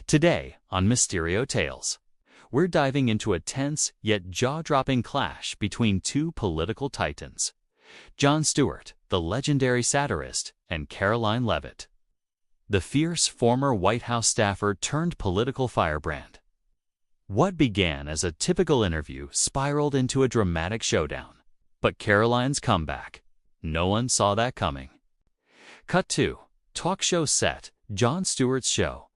Today on Mysterio Tales, we're diving into a tense yet jaw-dropping clash between two political titans, Jon Stewart, the legendary satirist, and Karoline Leavitt, the fierce former White House staffer turned political firebrand. What began as a typical interview spiraled into a dramatic showdown, but Karoline's comeback, no one saw that coming. Cut 2. Talk show set, Jon Stewart's show.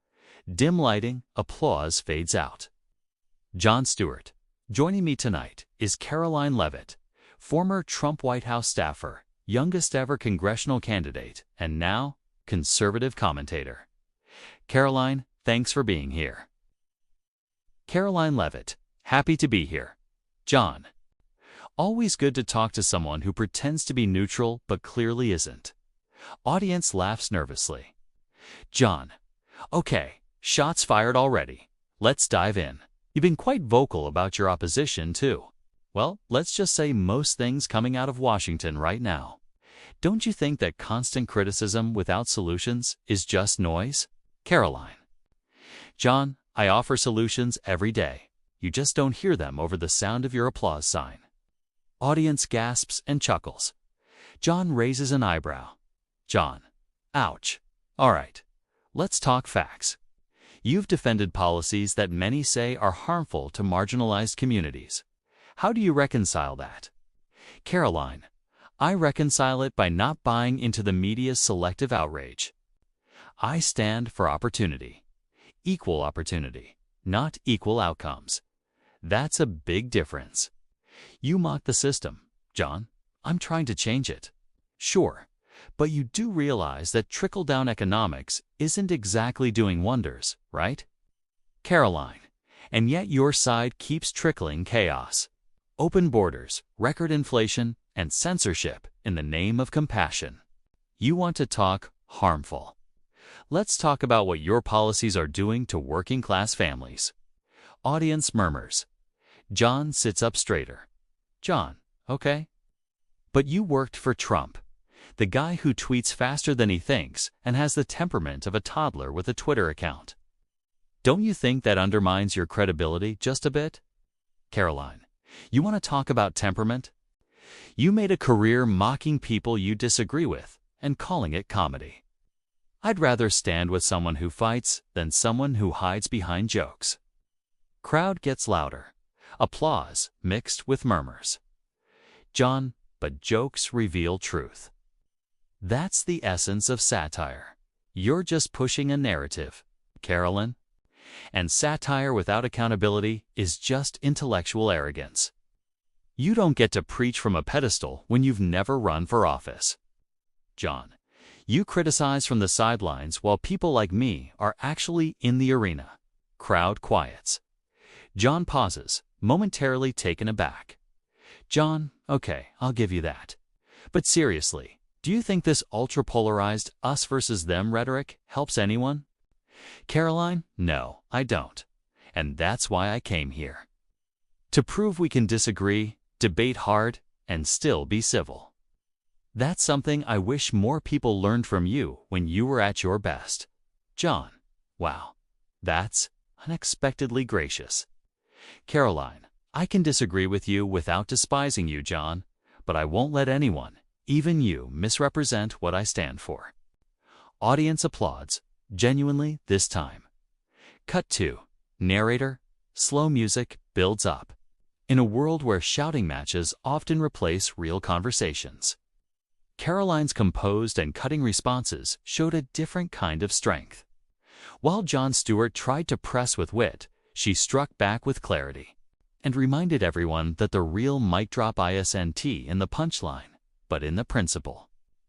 Dim lighting, applause fades out. Jon Stewart. Joining me tonight is Karoline Leavitt, former Trump White House staffer, youngest ever congressional candidate, and now conservative commentator. Karoline, thanks for being here. Karoline Leavitt. Happy to be here. Jon. Always good to talk to someone who pretends to be neutral but clearly isn't. Audience laughs nervously. Jon. Okay, shots fired already. Let's dive in. You've been quite vocal about your opposition, too. Well, let's just say most things coming out of Washington right now. Don't you think that constant criticism without solutions is just noise? Karoline. Jon, I offer solutions every day. You just don't hear them over the sound of your applause sign. Audience gasps and chuckles. Jon raises an eyebrow. Jon. Ouch. All right. Let's talk facts. You've defended policies that many say are harmful to marginalized communities. How do you reconcile that? Karoline. I reconcile it by not buying into the media's selective outrage. I stand for opportunity. Equal opportunity, not equal outcomes. That's a big difference. You mock the system, Jon. I'm trying to change it. Sure, but you do realize that trickle-down economics isn't exactly doing wonders, right? Karoline. And yet your side keeps trickling chaos. Open borders, record inflation, and censorship in the name of compassion. You want to talk harmful. Let's talk about what your policies are doing to working-class families. Audience murmurs. Jon sits up straighter. Jon, okay. But you worked for Trump, the guy who tweets faster than he thinks and has the temperament of a toddler with a Twitter account. Don't you think that undermines your credibility just a bit? Karoline, you want to talk about temperament? You made a career mocking people you disagree with and calling it comedy. I'd rather stand with someone who fights than someone who hides behind jokes. Crowd gets louder. Applause mixed with murmurs. Jon, but jokes reveal truth. That's the essence of satire. You're just pushing a narrative, Karoline. And satire without accountability is just intellectual arrogance. You don't get to preach from a pedestal when you've never run for office. Jon. You criticize from the sidelines while people like me are actually in the arena. Crowd quiets. Jon pauses, momentarily taken aback. Jon, okay, I'll give you that. But seriously, do you think this ultra-polarized us versus them rhetoric helps anyone? Karoline, no, I don't. And that's why I came here. To prove we can disagree, debate hard, and still be civil. That's something I wish more people learned from you when you were at your best. Jon. Wow. That's unexpectedly gracious. Karoline, I can disagree with you without despising you, Jon, but I won't let anyone, even you, misrepresent what I stand for. Audience applauds, genuinely this time. Cut 2. Narrator. Slow music builds up. In a world where shouting matches often replace real conversations, Karoline's composed and cutting responses showed a different kind of strength. While Jon Stewart tried to press with wit, she struck back with clarity and reminded everyone that the real mic drop isn't in the punchline, but in the principle.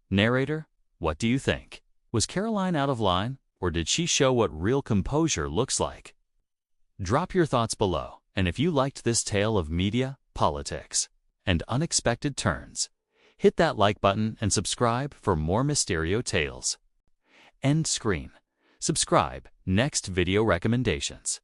Narrator, what do you think? Was Karoline out of line, or did she show what real composure looks like? Drop your thoughts below, and if you liked this tale of media, politics, and unexpected turns, hit that like button and subscribe for more Mysterio Tales. End screen. Subscribe. Next video recommendations.